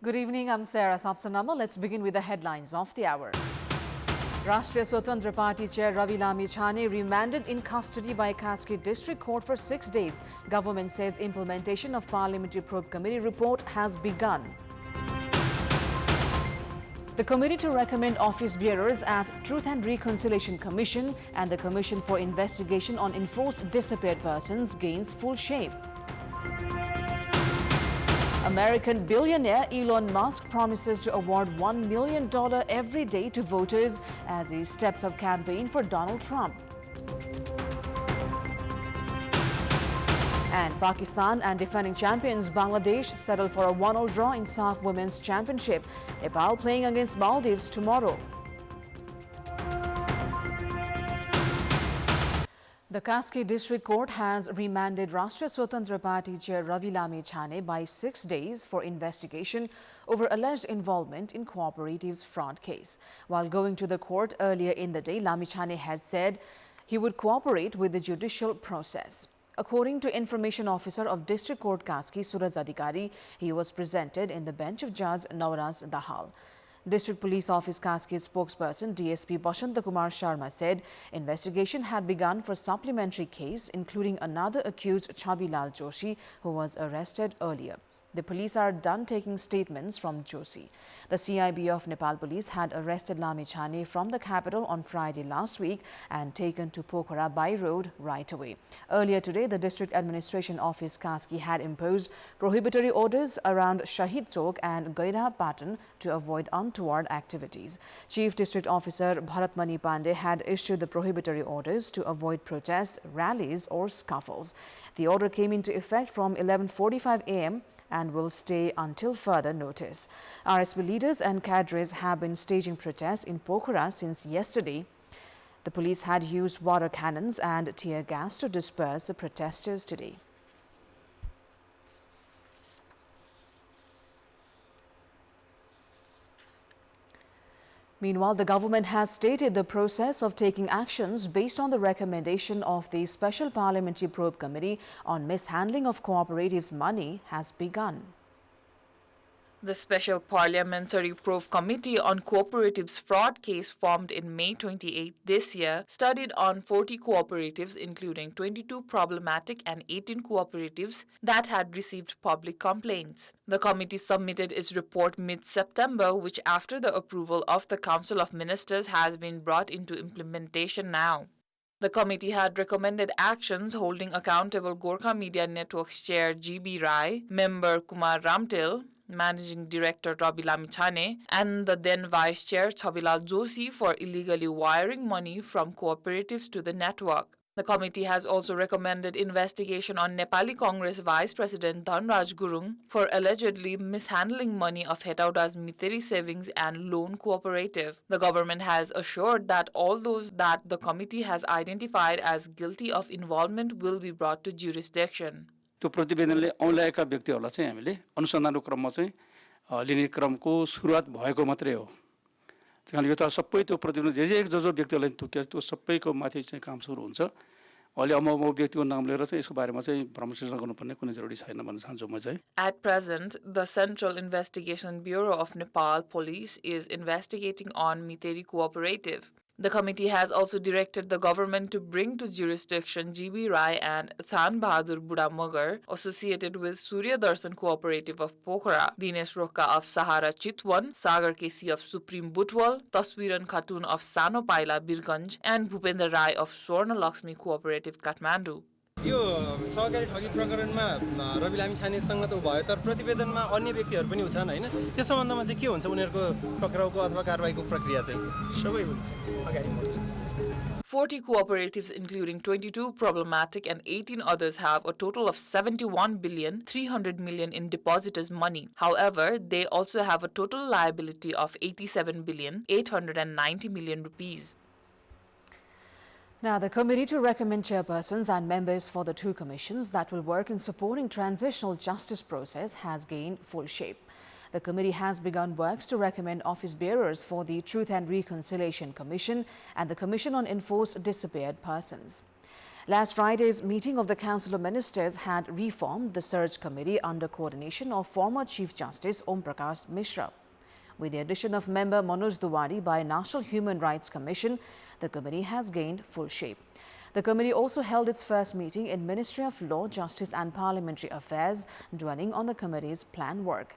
Good evening, I'm Sarah Sapsanama. Let's begin with the headlines of the hour. Rashtriya Swatantra Party Chair Ravi Lamichan remanded in custody by Kaski District Court for 6 days. Government says implementation of Parliamentary Probe Committee report has begun. The committee to recommend office bearers at Truth and Reconciliation Commission and the Commission for Investigation on Enforced Disappeared Persons gains full shape. American billionaire Elon Musk promises to award $1 million every day to voters as he steps up campaign for Donald Trump. And Pakistan and defending champions Bangladesh settle for a 1-1 draw in SAF Women's Championship. Nepal playing against Maldives tomorrow. The Kaski District Court has remanded Rashtriya Swatantra Party Chair Ravi Lamichan by 6 days for investigation over alleged involvement in cooperatives fraud case. While going to the court earlier in the day, Lamichan has said he would cooperate with the judicial process. According to Information Officer of District Court Kaski, Suraj Adhikari, he was presented in the bench of Judge Nauraj Dahal. District Police Office Kaski spokesperson DSP Bashanta Kumar Sharma said investigation had begun for supplementary case, including another accused Chabilal Joshi, who was arrested earlier. The police are done taking statements from Joshi. The CIB of Nepal Police had arrested Lamichan from the capital on Friday last week and taken to Pokhara by road right away. Earlier today, the District Administration Office Kaski had imposed prohibitory orders around Shahid Chowk and Gaira Patan to avoid untoward activities. Chief District Officer Bharat Mani Pandey had issued the prohibitory orders to avoid protests, rallies or scuffles. The order came into effect from 11:45 a.m. and will stay until further notice. RSP leaders and cadres have been staging protests in Pokhara since yesterday. The police had used water cannons and tear gas to disperse the protesters today. Meanwhile, the government has stated the process of taking actions based on the recommendation of the Special Parliamentary Probe Committee on mishandling of cooperatives' money has begun. The Special Parliamentary Probe Committee on Cooperatives fraud case formed in May 28 this year studied on 40 cooperatives, including 22 problematic and 18 cooperatives that had received public complaints. The committee submitted its report mid-September, which after the approval of the Council of Ministers has been brought into implementation now. The committee had recommended actions holding accountable Gorkha Media Network's chair GB Rai, member Kumar Ramtil, Managing Director Ravi Lamichan, and the then Vice Chair Chabilal Joshi for illegally wiring money from cooperatives to the network. The committee has also recommended investigation on Nepali Congress Vice President Dhanraj Gurung for allegedly mishandling money of Hetauda's Miteri Savings and Loan Cooperative. The government has assured that all those that the committee has identified as guilty of involvement will be brought to jurisdiction. त्यो प्रतिवेदनले औँल्याएका व्यक्तिहरूलाई चाहिँ हामीले अनुसन्धानको क्रममा चाहिँ लिने क्रमको सुरुवात भएको मात्रै हो। त्यसकारणले यो त सबै त्यो प्रतिवेदन जो व्यक्तिहरूलाई तोकिएको त्यो सबैको माथि चाहिँ काम सुरु हुन्छ। अहिले अमो व्यक्तिको नाम लिएर चाहिँ यसको बारेमा चाहिँ भ्रमसृजना गर्नुपर्ने कुनै जरुरी छैन भन्न चाहन्छु म चाहिँ। At present, the Central Investigation Bureau of Nepal Police is investigating on Miteri Cooperative. The committee has also directed the government to bring to jurisdiction GB Rai and Than Bahadur Buda Magar, associated with Surya Darshan Cooperative of Pokhara, Dinesh Roka of Sahara Chitwan, Sagar Kesi of Supreme Butwal, Taswiran Khatun of Sano Paila Birganj, and Bhupendra Rai of Swarna Lakshmi Cooperative Kathmandu. यो सहकारी ठगी प्रकरणमा रवि लामिछानेसँग त भयो तर प्रतिवेदनमा अन्य व्यक्तिहरू पनि हुन्छन् हैन त्यस सम्बन्धमा चाहिँ के हुन्छ उनीहरुको पक्राउको अथवा कारबाहीको प्रक्रिया चाहिँ सबै हुन्छ अगाडि बढ्छ 40 cooperatives, including 22 problematic and 18 others, have a total of 71,300 million in depositors' money. However, they also have a total liability of 87,890 million rupees. Now, the committee to recommend chairpersons and members for the two commissions that will work in supporting transitional justice process has gained full shape. The committee has begun works to recommend office bearers for the Truth and Reconciliation Commission and the Commission on Enforced Disappeared Persons. Last Friday's meeting of the Council of Ministers had reformed the search committee under coordination of former Chief Justice Om Prakash Mishra. With the addition of member Manoj Duwari by National Human Rights Commission, the committee has gained full shape. The committee also held its first meeting in Ministry of Law, Justice and Parliamentary Affairs, dwelling on the committee's planned work.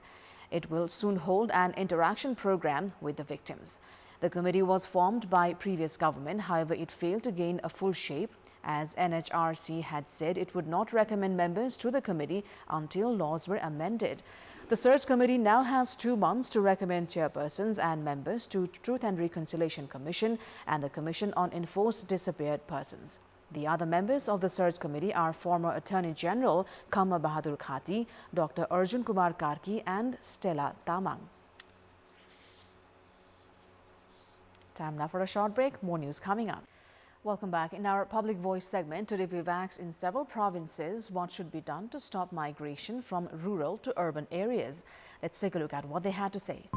It will soon hold an interaction program with the victims. The committee was formed by previous government, however, it failed to gain a full shape, as NHRC had said it would not recommend members to the committee until laws were amended. The search committee now has 2 months to recommend chairpersons and members to Truth and Reconciliation Commission and the Commission on Enforced Disappeared Persons. The other members of the search committee are former Attorney General Khamma Bahadur Khati, Dr. Arjun Kumar Karki and Stella Tamang. Time now for a short break. More news coming up. Welcome back. In our Public Voice segment, today we've asked in several provinces what should be done to stop migration from rural to urban areas. Let's take a look at what they had to say.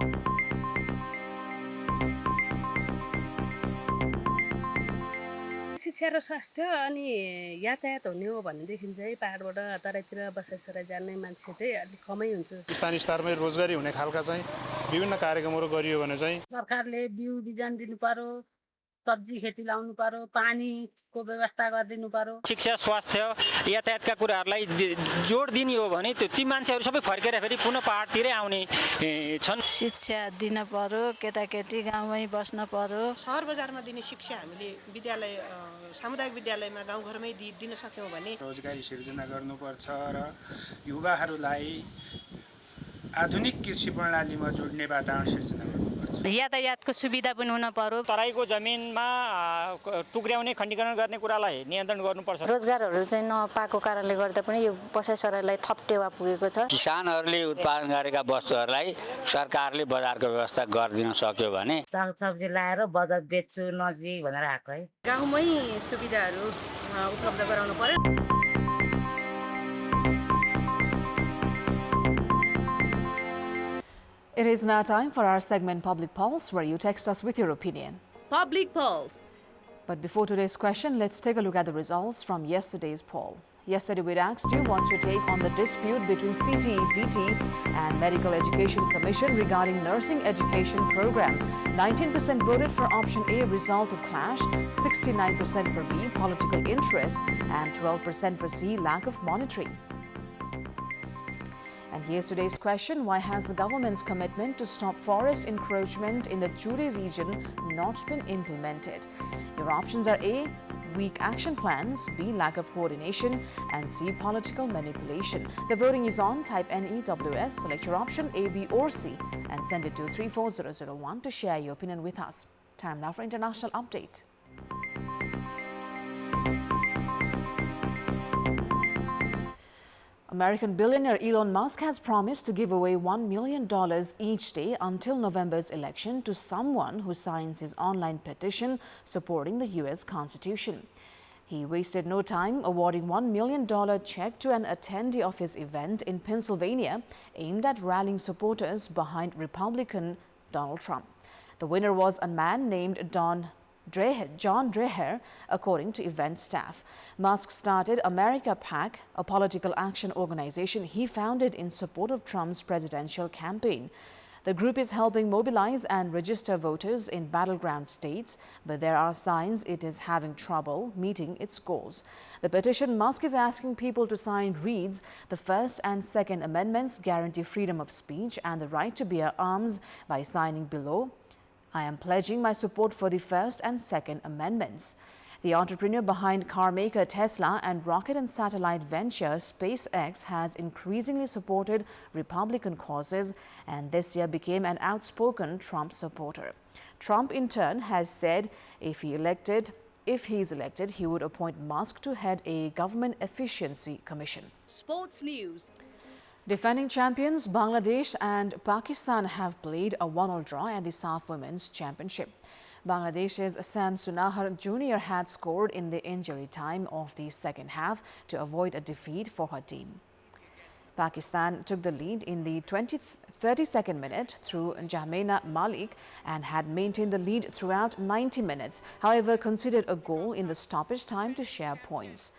शिक्षा र स्वास्थ्य अनि यातायात हुने हो भनेदेखि चाहिँ पहाडबाट तराईतिर बसाइसराई जाने मान्छे चाहिँ अलिक कमै हुन्छ। स्थानीय स्तरमै रोजगारी हुने खालका चाहिँ विभिन्न कार्यक्रमहरू गरियो भने चाहिँ सरकारले बिउ बिजन दिनु पर्यो, सब्जी खेती लाउनु पर्यो, पानीको व्यवस्था गरिदिनु पर्यो। शिक्षा स्वास्थ्य यातायातका कुराहरूलाई जोड दिने हो भने ती मान्छेहरू सबै फर्केर फेरि पुनः पहाडतिरै आउने छन्। शिक्षा दिन पर्यो, केटाकेटी गाउँमै बस्न पर्यो। सहर बजारमा दिने शिक्षा हामीले विद्यालय सामुदायिक विद्यालयमा गाउँघरमै दिन सक्यौं भने रोजगारी सिर्जना गर्नुपर्छ र युवाहरूलाई आधुनिक कृषि प्रणालीमा जोड्ने वातावरण सिर्जना गर्नुपर्छ। यातायातको सुविधा पनि हुन पर्यो। तराईको जमिनमा टुक्र्याउने खण्डीकरण गर्ने कुरालाई नियन्त्रण गर्नुपर्छ। रोजगारहरू चाहिँ नपाएको कारणले गर्दा पनि यो बसाइसराईलाई थप टेवा पुगेको छ। किसानहरूले उत्पादन गरेका वस्तुहरूलाई सरकारले बजारको व्यवस्था गरिदिन सक्यो भने सागसब्जी ल्याएर बजार बेच्छु नजिक भनेर आएको है। गाउँमै सुविधाहरू उपलब्ध गराउनु पर्यो। It is now time for our segment Public Pulse, where you text us with your opinion. Public Pulse. But before today's question, let's take a look at the results from yesterday's poll. Yesterday, we'd asked you what's your take on the dispute between CTE, VT and Medical Education Commission regarding nursing education program. 19% voted for option A, result of clash, 69% for B, political interest, and 12% for C, lack of monitoring. And here's today's question: why has the government's commitment to stop forest encroachment in the Churi region not been implemented? Your options are A, weak action plans, B, lack of coordination, and C, political manipulation. The voting is on. Type NEWS, select your option A, B or C and send it to 34001 to share your opinion with us. Time now for international update. American billionaire Elon Musk has promised to give away $1 million each day until November's election to someone who signs his online petition supporting the U.S. Constitution. He wasted no time awarding $1 million check to an attendee of his event in Pennsylvania aimed at rallying supporters behind Republican Donald Trump. The winner was a man named John Dreher, according to event staff. Musk started America PAC, a political action organization he founded in support of Trump's presidential campaign. The group is helping mobilize and register voters in battleground states, but there are signs it is having trouble meeting its goals. The petition Musk is asking people to sign reads: the First and Second Amendments guarantee freedom of speech and the right to bear arms. By signing below, I am pledging my support for the First and Second Amendments. The entrepreneur behind car maker Tesla and rocket and satellite venture SpaceX has increasingly supported Republican causes and this year became an outspoken Trump supporter. Trump, in turn, has said if he is elected, he would appoint Musk to head a government efficiency commission. Sports news. Defending champions Bangladesh and Pakistan have played a 1-1 draw at the SAF Women's Championship. Bangladesh's Sam Sunahar Jr. had scored in the injury time of the second half to avoid a defeat for her team. Pakistan took the lead in the 32nd minute through Jamena Malik and had maintained the lead throughout 90 minutes. However, conceded a goal in the stoppage time to share points.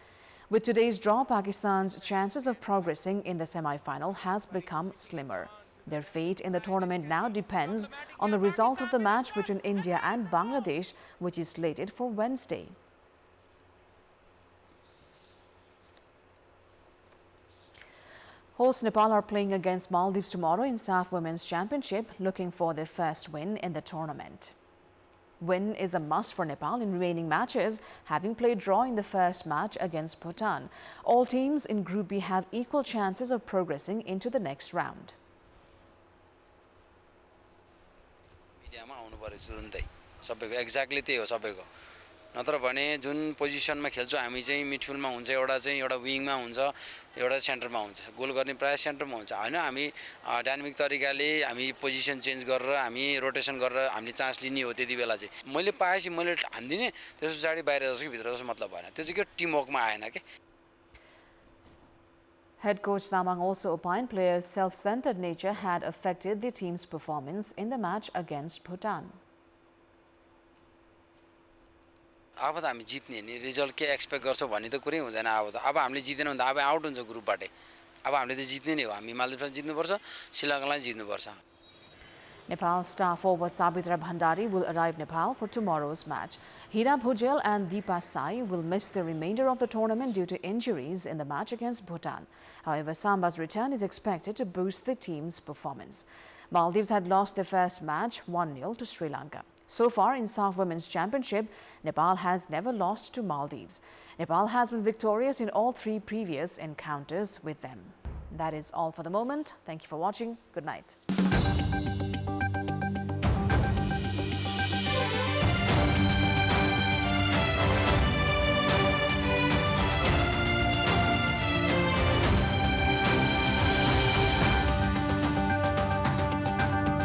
With today's draw, Pakistan's chances of progressing in the semi-final has become slimmer. Their fate in the tournament now depends on the result of the match between India and Bangladesh, which is slated for Wednesday. Hosts Nepal are playing against Maldives tomorrow in SAF Women's Championship, looking for their first win in the tournament. Win is a must for Nepal in remaining matches, having played draw in the first match against Bhutan. All teams in Group B have equal chances of progressing into the next round. Exactly नत्र भने जुन पोजिसनमा खेल्छौं हामी चाहिँ मिडफिल्डमा हुन्छ एउटा विङमा हुन्छ एउटा सेन्टरमा हुन्छ गोल गर्ने प्राय सेन्टरमा हुन्छ हैन हामी डायनामिक तरिकाले हामी पोजिसन चेन्ज गरेर हामी रोटेसन गरेर हामीले चान्स लिने हो त्यति बेला चाहिँ मैले पाएपछि मैले हान्दिने त्यसपछि बाहिर जान्छ कि भित्र जान्छ मतलब भएन त्यो चाहिँ के टिम वर्कमा आएन के Head coach Tamang also opined players' self-centered nature had affected the team's performance in the match against Bhutan. अब त हामी जित्ने नि रिजल्ट के एक्सपेक्ट गर्छौ भन्ने त कुरै हुँदैन अब हामीले जितेन भने अब आउट हुन्छ ग्रुपबाट अब हामीले त जित्ने नै हो हामी मालदिप्सलाई जित्नु पर्छ श्रीलङ्कालाई जित्नु पर्छ Nepal star forward Sabitra Bhandari will arrive Nepal for tomorrow's match. Hira Bhujel and Deepa Sai will miss the remainder of the tournament due to injuries in the match against Bhutan. However, Samba's return is expected to boost the team's performance. Maldives had lost their first match 1-0 to Sri Lanka. So far in SAF Women's Championship, Nepal has never lost to Maldives. Nepal has been victorious in all 3 previous encounters with them. That is all for the moment. Thank you for watching. Good night.